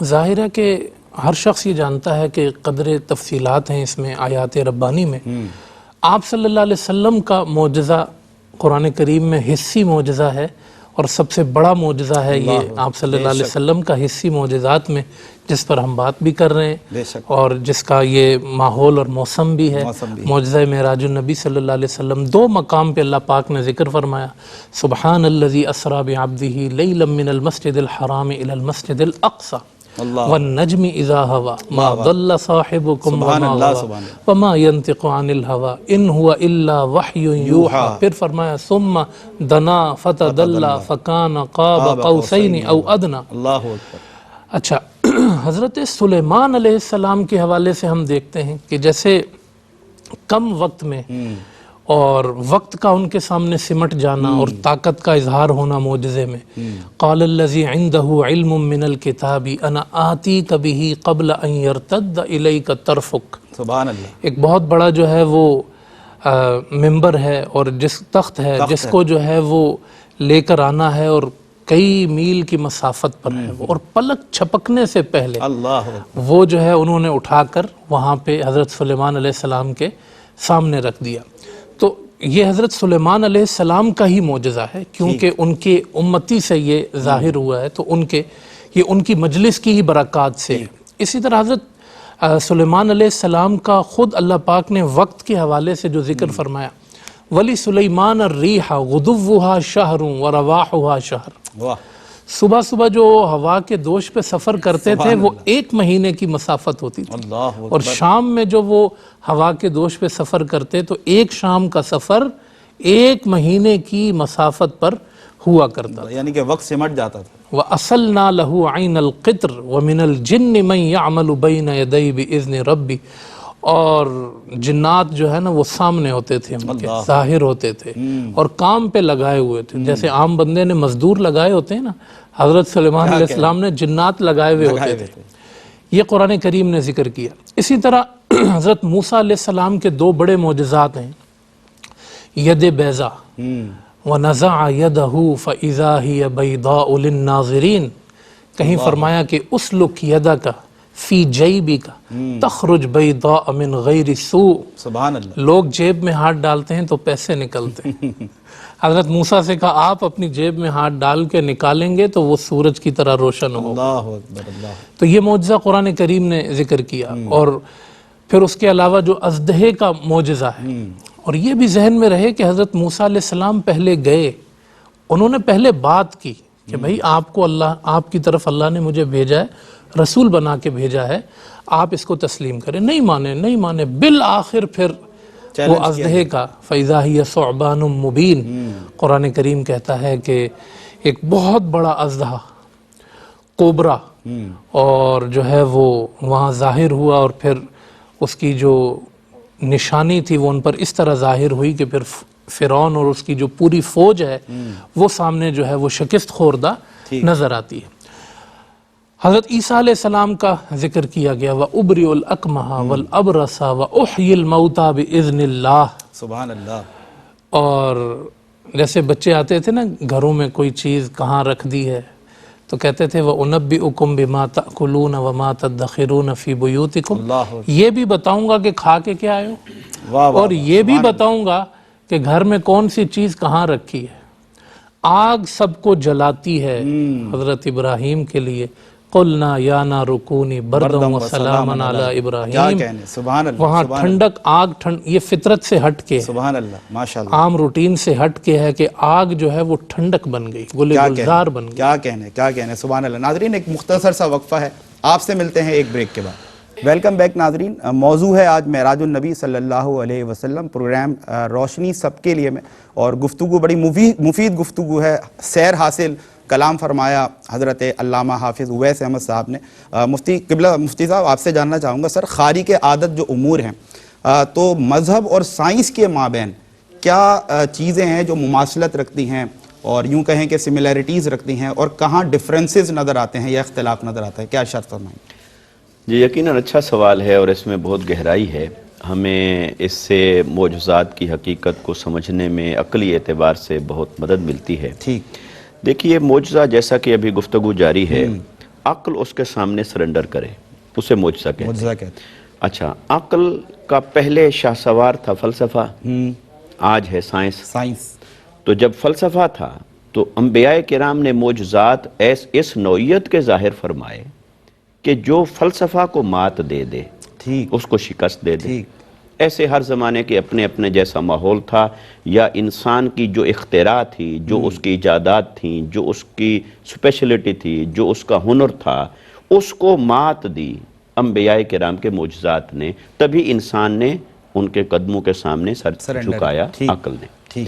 ظاہر ہے کہ ہر شخص یہ جانتا ہے کہ قدر تفصیلات ہیں اس میں, آیات ربانی میں. آپ صلی اللہ علیہ وسلم کا معجزہ قرآن کریم میں حصی معجزہ ہے, اور سب سے بڑا معجزہ ہے یہ آپ صلی اللہ علیہ وسلم کا حصی معجزات میں, جس پر ہم بات بھی کر رہے ہیں, اور جس کا یہ ماحول اور موسم بھی ہے. معجزہ معراج النبی صلی اللہ علیہ وسلم 2 مقام پہ اللہ پاک نے ذکر فرمایا, سبحان الذی اسری بعبدہ لیلا من المسجد الحرام الی المسجد الاقصی والنجم اذا ہوا ما ضل صاحبکم وما غوا وما ينطق عن الہوا ان هو الا وحی یوحی. پھر فرمایا ثم دنا فتدلی فکان قاب قوسین او ادنی. اللہ اکبر. اچھا, حضرت سلیمان علیہ السلام کے حوالے سے ہم دیکھتے ہیں کہ جیسے کم وقت میں اور وقت کا ان کے سامنے سمٹ جانا اور طاقت کا اظہار ہونا معجزے میں. قال الذی عندہ علم من الکتاب انا آتیک بہ قبل ان یرتد الیک طرفک. سبحان اللہ. ایک بہت بڑا جو ہے وہ ممبر ہے اور جس تخت ہے جس کو جو ہے وہ لے کر آنا ہے, اور کئی میل کی مسافت پر ہے وہ, اور پلک چھپکنے سے پہلے وہ جو ہے انہوں نے اٹھا کر وہاں پہ حضرت سلیمان علیہ السلام کے سامنے رکھ دیا. تو یہ حضرت سلیمان علیہ السلام کا ہی معجزہ ہے, کیونکہ ان کے امتی سے یہ ظاہر ہوا ہے, تو یہ ان کی مجلس کی ہی برکات سے. اسی طرح حضرت سلیمان علیہ السلام کا خود اللہ پاک نے وقت کے حوالے سے جو ذکر فرمایا، ولی سلیمان الریح غدوها شہر ورواحها شہر، واہ، صبح صبح جو ہوا کے دوش پہ سفر کرتے تھے وہ 1 مہینے کی مسافت ہوتی تھی، اللہ اور شام میں جو وہ ہوا کے دوش پہ سفر کرتے تو ایک شام کا سفر 1 مہینے کی مسافت پر ہوا کرتا تھا۔ یعنی کہ وقت سمٹ جاتا تھا۔ وَأَصَلْنَا لَهُ عَيْنَ الْقِطْرِ وَمِنَ الْجِنِّ مَنْ يَعْمَلُ بَيْنَ يَدَيْهِ بِإِذْنِ رَبِّهِ، اور جنات جو ہے نا وہ سامنے ہوتے تھے، ان کے ظاہر ہوتے تھے اور کام پہ لگائے ہوئے تھے، جیسے عام بندے نے مزدور لگائے ہوتے ہیں نا، حضرت سلیمان علیہ السلام نے جنات لگائے ہوئے ہوتے تھے۔ یہ قرآن کریم نے ذکر کیا۔ اسی طرح حضرت موسیٰ علیہ السلام کے 2 بڑے معجزات ہیں، ید بیضا وَنَزَعَ يَدَهُ فَإِذَا هِيَ بَيْضَاءُ لِلنَّاظِرِينَ، کہیں فرمایا کہ اسلک یدک فی جیبک تخرج بیضاء من غیر سوء، سبحان اللہ، لوگ جیب میں ہاتھ ڈالتے ہیں تو پیسے نکلتے ہیں۔ حضرت موسیٰ سے کہا آپ اپنی جیب میں ہاتھ ڈال کے نکالیں گے تو وہ سورج کی طرح روشن ہو۔ اللہ اکبر، اللہ، تو یہ معجزہ قرآن کریم نے ذکر کیا۔ اور پھر اس کے علاوہ جو اژدہے کا معجزہ ہے، اور یہ بھی ذہن میں رہے کہ حضرت موسیٰ علیہ السلام پہلے گئے، انہوں نے پہلے بات کی کہ بھائی آپ کو اللہ، آپ کی طرف اللہ نے مجھے بھیجا ہے، رسول بنا کے بھیجا ہے، آپ اس کو تسلیم کریں۔ نہیں مانے، بالآخر پھر وہ اژدہے کا فَإِذَا هِيَ ثُعْبَانٌ مُبِينٌ، قرآن کریم کہتا ہے کہ ایک بہت بڑا اژدہا کوبرا، اور جو ہے وہ وہاں ظاہر ہوا، اور پھر اس کی جو نشانی تھی وہ ان پر اس طرح ظاہر ہوئی کہ پھر فرعون اور اس کی جو پوری فوج ہے وہ سامنے جو ہے وہ شکست خوردہ نظر آتی ہے۔ حضرت عیسیٰ علیہ السلام کا ذکر کیا گیا، وَأُبْرِئُ الْأَكْمَحَ وَالْأَبْرَصَ وَأُحْيِي الْمَوْتَى بِإِذْنِ اللَّهِ، سبحان اللہ۔ اور جیسے بچے آتے تھے نا گھروں میں، کوئی چیز کہاں رکھ دی ہے تو کہتے تھے وَأُنَبِّئُكُم بِمَا تَأْكُلُونَ وَمَا تَدَّخِرُونَ فِي بُيُوتِكُمْ، یہ بھی بتاؤں گا کہ کھا کے کیا آئے ہو، اور یہ بھی بتاؤں گا کہ گھر میں کون سی چیز کہاں رکھی ہے۔ آگ سب کو جلاتی ہے، حضرت ابراہیم کے لیے قُلْنَا يَا نَارُ كُونِي بَرْدًا وَسَلَامًا عَلَىٰ کیا إِبْرَاہِيمَ، کہنے، سبحان اللہ، وہاں ٹھنڈک، آگ یہ فطرت سے ہٹ کے، سبحان اللہ، ماشاءاللہ، عام روٹین سے ہٹ کے ہے کہ آگ جو ہے وہ ٹھنڈک بن گئی، گل گلزار بن گئی۔ کیا کہنے، سبحان اللہ۔ ناظرین ایک مختصر سا وقفہ ہے، آپ سے ملتے ہیں ایک بریک کے بعد۔ ویلکم بیک ناظرین، موضوع ہے آج معراج النبی صلی اللہ علیہ وسلم، پروگرام روشنی سب کے لیے میں، اور گفتگو بڑی مفید گفتگو ہے، سیر حاصل کلام فرمایا حضرت علامہ حافظ اویس احمد صاحب نے۔ مفتی صاحب آپ سے جاننا چاہوں گا سر، خارق عادت جو امور ہیں تو مذہب اور سائنس کے مابین کیا چیزیں ہیں جو مماثلت رکھتی ہیں اور یوں کہیں کہ سملیرٹیز رکھتی ہیں، اور کہاں ڈفرینسز نظر آتے ہیں یا اختلاف نظر آتا ہے، کیا ارشاد فرمائیں؟ جی یقیناً اچھا سوال ہے، اور اس میں بہت گہرائی ہے۔ ہمیں اس سے معجزات کی حقیقت کو سمجھنے میں عقلی اعتبار سے بہت مدد ملتی ہے۔ ٹھیک، دیکھیے معجزہ جیسا کہ ابھی گفتگو جاری ہے، عقل اس کے سامنے سرنڈر کرے اسے معجزہ کہتے ہیں۔ معجزہ کہتے ہیں۔ اچھا، عقل کا پہلے شاہ سوار تھا فلسفہ، آج ہے سائنس۔ تو جب فلسفہ تھا تو انبیاء کرام نے معجزات اس نوعیت کے ظاہر فرمائے کہ جو فلسفہ کو مات دے دے، اس کو شکست دے دے۔ ایسے ہر زمانے کے اپنے اپنے جیسا ماحول تھا، یا انسان کی جو اختراع تھی، جو اس کی ایجادات تھیں، جو اس کی اسپیشلٹی تھی، جو اس کا ہنر تھا، اس کو مات دی انبیاء کرام کے معجزات نے، تبھی انسان نے ان کے قدموں کے سامنے سر جھکایا عقل نے۔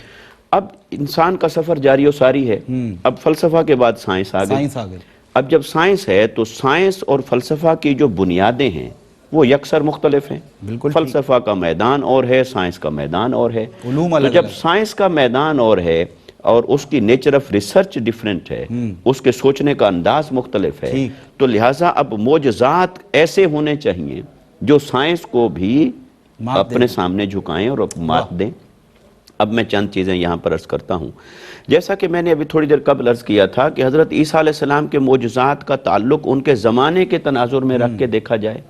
اب انسان کا سفر جاری و ساری ہے، اب فلسفہ کے بعد سائنس آ گئی۔ اب جب سائنس ہے تو سائنس اور فلسفہ کی جو بنیادیں ہیں وہ یکسر مختلف ہیں۔ فلسفہ کا میدان اور ہے، سائنس کا میدان اور ہے۔ تو جب سائنس کا میدان اور ہے اور اس کی نیچر آف ریسرچ ڈیفرنٹ ہے، اس کے سوچنے کا انداز مختلف ہے، تو لہٰذا اب معجزات ایسے ہونے چاہیے جو سائنس کو بھی اپنے سامنے جھکائیں اور مات دیں۔ اب میں چند چیزیں یہاں پر عرض کرتا ہوں۔ جیسا کہ میں نے ابھی تھوڑی دیر قبل عرض کیا تھا کہ حضرت عیسیٰ علیہ السلام کے معجزات کا تعلق ان کے زمانے کے تناظر میں رکھ کے دیکھا جائے،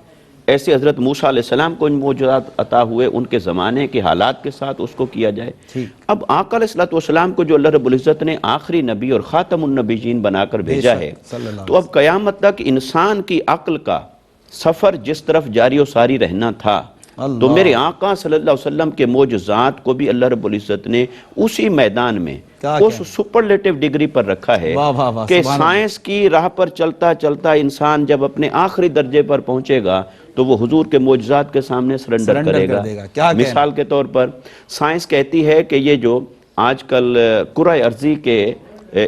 ایسے حضرت موسیٰ علیہ السلام کو معجزات عطا ہوئے، ان کے زمانے کے حالات کے ساتھ اس کو کیا جائے۔ اب آقا علیہ السلام کو جو اللہ رب العزت نے آخری نبی اور خاتم النبیین بنا کر بھیجا ہے، تو اب قیامت تک انسان کی عقل کا سفر جس طرف جاری و ساری رہنا تھا تو میرے آقا صلی اللہ علیہ وسلم کے معجزات کو بھی اللہ رب العزت نے اسی میدان میں اس سپرلیٹو ڈگری پر رکھا ہے کہ سائنس کی راہ پر چلتا چلتا انسان جب اپنے آخری درجے پر پہنچے گا تو وہ حضور کے معجزات کے سامنے سرنڈر کرے گا. مثال کے طور پر سائنس کہتی ہے کہ یہ جو آج کل کرۂ ارضی کے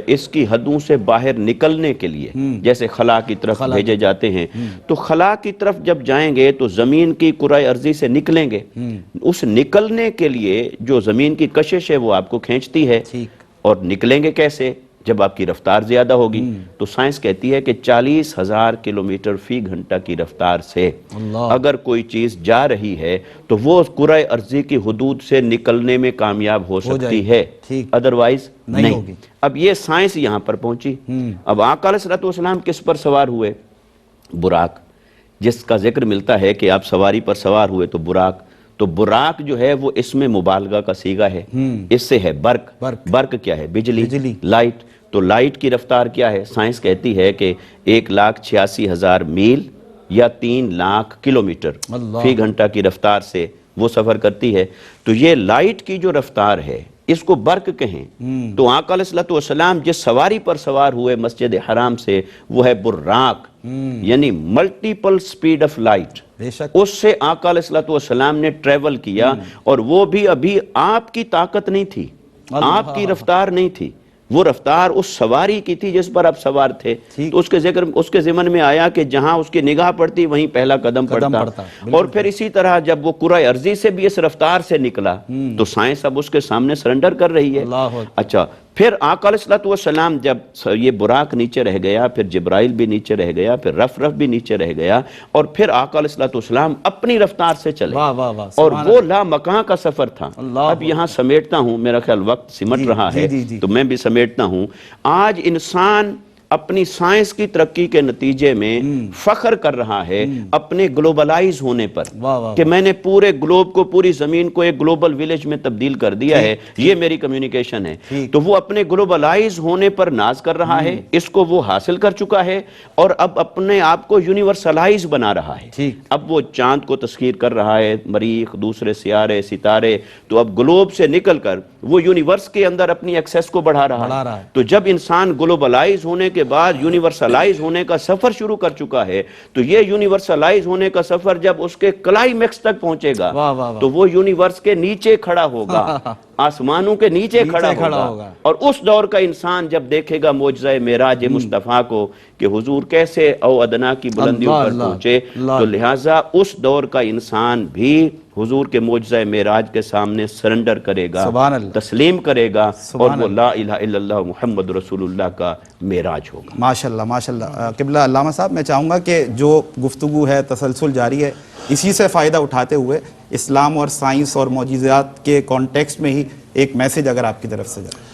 اس کی حدوں سے باہر نکلنے کے لیے جیسے خلا کی طرف بھیجے جاتے ہیں تو خلا کی طرف جب جائیں گے تو زمین کی کرۂ ارضی سے نکلیں گے. اس نکلنے کے لیے جو زمین کی کشش ہے وہ آپ کو کھینچتی ہے اور نکلیں گے کیسے؟ جب آپ کی رفتار زیادہ ہوگی. تو سائنس کہتی ہے کہ 40,000 کلومیٹر فی گھنٹہ کی رفتار سے اگر کوئی چیز جا رہی ہے تو وہ کرۂ ارضی کی حدود سے نکلنے میں کامیاب ہو سکتی ہے، ادروائز نہیں ہوگی. اب یہ سائنس یہاں پر پہنچی. اب آقا علیہ السلام کس پر سوار ہوئے؟ براق، جس کا ذکر ملتا ہے کہ آپ سواری پر سوار ہوئے تو براق. تو براق جو ہے وہ اس میں مبالغہ کا صیغہ ہے. اس سے ہے برق. برق کیا ہے؟ بجلی. لائٹ. تو لائٹ کی رفتار کیا ہے؟ سائنس کہتی ہے کہ 1,86,000 میل یا 3 لاکھ کلومیٹر فی گھنٹہ کی رفتار سے وہ سفر کرتی ہے. تو یہ لائٹ کی جو رفتار ہے اس کو برق کہیں. تو آقا علیہ السلام جس سواری پر سوار ہوئے مسجد حرام سے وہ ہے براق، یعنی ملٹیپل سپیڈ آف لائٹ. اس سے آقا علیہ السلام نے ٹریول کیا اور وہ بھی ابھی آپ کی طاقت نہیں تھی، آپ کی رفتار نہیں تھی، وہ رفتار اس سواری کی تھی جس پر آپ سوار تھے. تو اس کے ضمن میں آیا کہ جہاں اس کی نگاہ پڑتی وہیں پہلا قدم پڑتا. اور پھر اسی طرح جب وہ کرۂ ارضی سے بھی اس رفتار سے نکلا تو سائنس اب اس کے سامنے سرنڈر کر رہی ہے. اچھا، پھر آقا علیہ السلام جب یہ براق نیچے رہ گیا، پھر جبرائیل بھی نیچے رہ گیا، پھر رف بھی نیچے رہ گیا، اور پھر آقا علیہ السلام اپنی رفتار سے چلے اور وہ لا مکان کا سفر تھا. اب یہاں سمیٹتا ہوں، میرا خیال وقت سمٹ رہا ہے تو میں بھی سمیٹتا ہوں. آج انسان اپنی سائنس کی ترقی کے نتیجے میں فخر کر رہا ہے اپنے گلوبلائز ہونے پر کہ میں نے پورے گلوب کو، پوری زمین کو ایک گلوبل ویلیج میں تبدیل کر دیا ہے، یہ میری کمیونیکیشن ہے. تو وہ اپنے گلوبلائز ہونے پر ناز کر رہا ہے، اس کو وہ حاصل کر چکا ہے اور اب اپنے آپ کو یونیورسلائز بنا رہا ہے. اب وہ چاند کو تسخیر کر رہا ہے، مریخ، دوسرے سیارے، ستارے. تو اب گلوب سے نکل کر وہ یونیورس کے اندر اپنی ایکسیس کو بڑھا رہا ہے. تو جب انسان گلوبلائز ہونے کے بعد یونیورسلائز ہونے کا سفر شروع کر چکا ہے تو یہ یونیورسلائز ہونے کا سفر جب اس کے کلائمیکس تک پہنچے گا تو وہ یونیورس کے نیچے کھڑا ہوگا، آسمانوں کے نیچے کھڑا ہوگا. اور اس دور کا انسان جب دیکھے گا معجزہ معراج مصطفیٰ کو کہ حضور کیسے او ادنا کی بلندیوں پر پہنچے، تو لہٰذا اس دور کا انسان بھی حضور کے معجزہ معراج کے سامنے سرنڈر کرے گا، تسلیم کرے گا، اور وہ لا الہ الا اللہ محمد رسول اللہ کا معراج ہوگا. ماشاءاللہ ماشاءاللہ. قبلہ علامہ صاحب، میں چاہوں گا کہ جو گفتگو ہے تسلسل جاری ہے، اسی سے فائدہ اٹھاتے ہوئے اسلام اور سائنس اور معجزات کے کانٹیکسٹ میں ہی ایک میسج اگر آپ کی طرف سے جائے.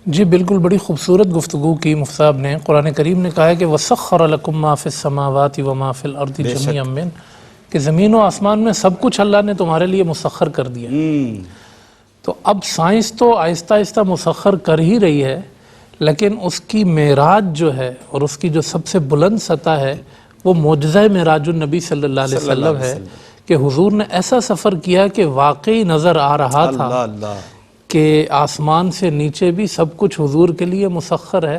جی بالکل، بڑی خوبصورت گفتگو کی مفتی صاحب نے. قرآن کریم نے کہا ہے کہ وَسَخَّرَ لَكُم مَا فِي السَّمَاوَاتِ وَمَا فِي الْأَرْضِ جَمِيعًا مِّنْهُ، کہ زمین و آسمان میں سب کچھ اللہ نے تمہارے لیے مسخر کر دیا. تو اب سائنس تو آہستہ آہستہ مسخر کر ہی رہی ہے، لیکن اس کی معراج جو ہے اور اس کی جو سب سے بلند سطح ہے وہ معجزہ معراج النبی صلی اللہ علیہ وسلم ہے کہ حضور نے ایسا سفر کیا کہ واقعی نظر آ رہا تھا کہ آسمان سے نیچے بھی سب کچھ حضور کے لیے مسخر ہے،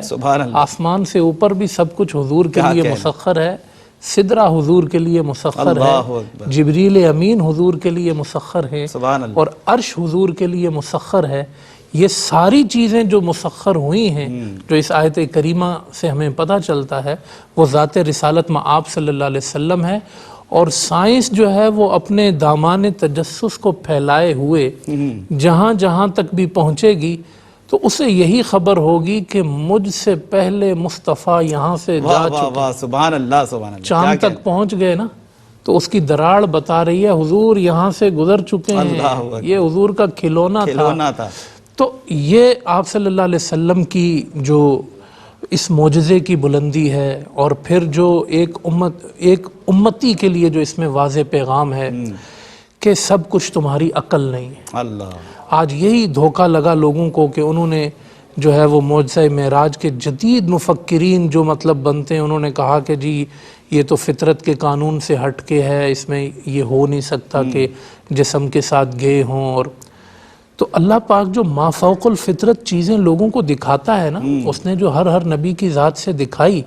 آسمان سے اوپر بھی سب کچھ حضور کے لیے مسخر ہے، سدرہ حضور کے لیے مسخر ہے، جبریل امین حضور کے لیے مسخر ہے، اور عرش حضور کے لیے مسخر ہے. یہ ساری چیزیں جو مسخر ہوئی ہیں، جو اس آیت کریمہ سے ہمیں پتہ چلتا ہے، وہ ذات رسالت مآب صلی اللہ علیہ وسلم ہے. اور سائنس جو ہے وہ اپنے دامان تجسس کو پھیلائے ہوئے جہاں جہاں تک بھی پہنچے گی تو اسے یہی خبر ہوگی کہ مجھ سے پہلے مصطفیٰ یہاں سے جا چکے، سبحان اللہ سبحان اللہ، چاند تک پہنچ گئے نا. تو اس کی دراڑ بتا رہی ہے حضور یہاں سے گزر چکے ہیں، یہ حضور کا کھلونا تھا. تو یہ آپ صلی اللہ علیہ وسلم کی جو اس معجزے کی بلندی ہے، اور پھر جو ایک امتی کے لیے جو اس میں واضح پیغام ہے کہ سب کچھ تمہاری عقل نہیں ہے. آج یہی دھوکہ لگا لوگوں کو کہ انہوں نے جو ہے وہ معجزہ معراج کے جدید مفکرین جو مطلب بنتے ہیں، انہوں نے کہا کہ جی یہ تو فطرت کے قانون سے ہٹ کے ہے، اس میں یہ ہو نہیں سکتا کہ جسم کے ساتھ گئے ہوں. اور تو اللہ پاک جو ما فوق الفطرت چیزیں لوگوں کو دکھاتا ہے نا، اس نے جو ہر نبی کی ذات سے دکھائی،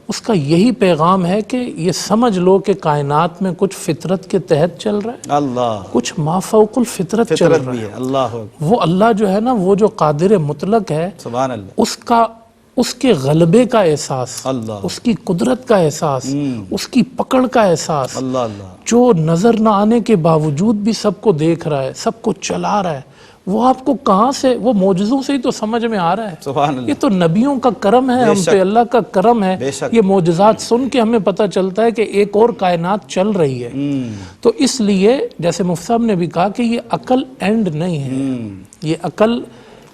اس کا یہی پیغام ہے کہ یہ سمجھ لو کہ کائنات میں کچھ فطرت کے تحت چل رہا ہے، اللہ کچھ ما فوق الفطرت چل فطرت رہا بھی ہے. ہے. اللہ وہ اللہ جو ہے نا، وہ جو قادر مطلق ہے، سبحان اللہ. اس کے غلبے کا احساس، اللہ اس کی قدرت کا احساس، اس کی پکڑ کا احساس، اللہ اللہ جو نظر نہ آنے کے باوجود بھی سب کو دیکھ رہا ہے، سب کو چلا رہا ہے، وہ آپ کو کہاں سے، وہ معجزوں سے ہی تو سمجھ میں آ رہا ہے. سبحان اللہ. یہ تو نبیوں کا کرم ہے، ہم پہ اللہ کا کرم ہے. بے شک. یہ معجزات سن کے ہمیں پتہ چلتا ہے کہ ایک اور کائنات چل رہی ہے. تو اس لیے جیسے مفتی صاحب نے بھی کہا کہ یہ عقل اینڈ نہیں ہے، یہ عقل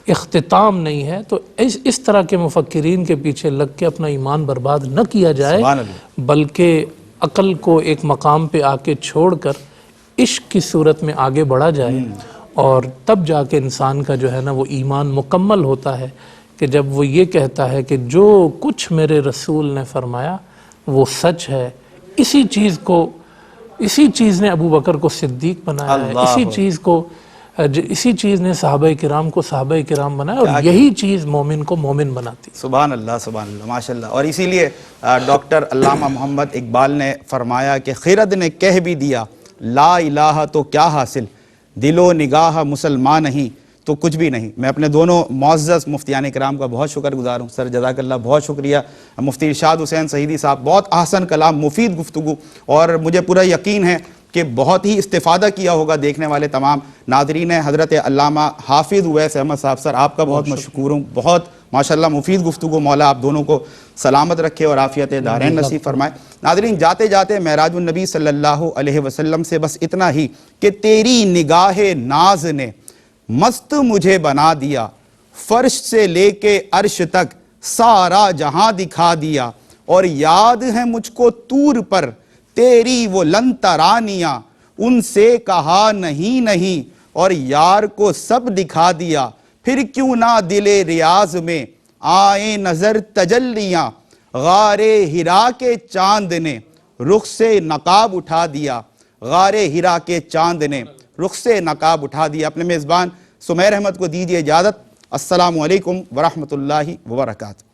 اختتام نہیں ہے. تو اس طرح کے مفکرین کے پیچھے لگ کے اپنا ایمان برباد نہ کیا جائے، سبحان اللہ. بلکہ عقل کو ایک مقام پہ آ کے چھوڑ کر عشق کی صورت میں آگے بڑھا جائے، اور تب جا کے انسان کا جو ہے نا وہ ایمان مکمل ہوتا ہے کہ جب وہ یہ کہتا ہے کہ جو کچھ میرے رسول نے فرمایا وہ سچ ہے. اسی چیز نے ابو بکر کو صدیق بنایا ہے، اسی چیز نے صحابہ کرام کو صحابہ کرام بنایا، اور یہی چیز مومن کو مومن بناتی. سبحان اللہ سبحان اللہ ماشاءاللہ. اور اسی لیے ڈاکٹر علامہ محمد اقبال نے فرمایا کہ خرد نے کہہ بھی دیا لا الہ تو کیا حاصل، دل و نگاہ مسلمان نہیں تو کچھ بھی نہیں. میں اپنے دونوں معزز مفتیان کرام کا بہت شکر گزار ہوں. سر جزاک اللہ، بہت شکریہ. مفتی ارشاد حسین سعیدی صاحب، بہت احسن کلام، مفید گفتگو، اور مجھے پورا یقین ہے کہ بہت ہی استفادہ کیا ہوگا دیکھنے والے تمام ناظرین. حضرت علامہ حافظ اویس احمد صاحب، سر آپ کا بہت مشکور ہوں. بہت ماشاءاللہ مفید گفتگو. مولا آپ دونوں کو سلامت رکھے اور عافیت دارین نصیب فرمائے. ناظرین، جاتے جاتے معراج النبی صلی اللہ علیہ وسلم سے بس اتنا ہی کہ تیری نگاہ ناز نے مست مجھے بنا دیا، فرش سے لے کے عرش تک سارا جہاں دکھا دیا، اور یاد ہے مجھ کو طور پر تیری وہ لن ترانیاں، ان سے کہا نہیں، اور یار کو سب دکھا دیا. پھر کیوں نہ دل ریاض میں آئیں نظر تجلیاں، غار ہرا کے چاند نے رخ سے نقاب اٹھا دیا، غار ہرا کے چاند نے رخ سے نقاب اٹھا دیا. اپنے میزبان سمیر احمد کو دیجیے اجازت. السلام علیکم ورحمۃ اللہ وبرکاتہ.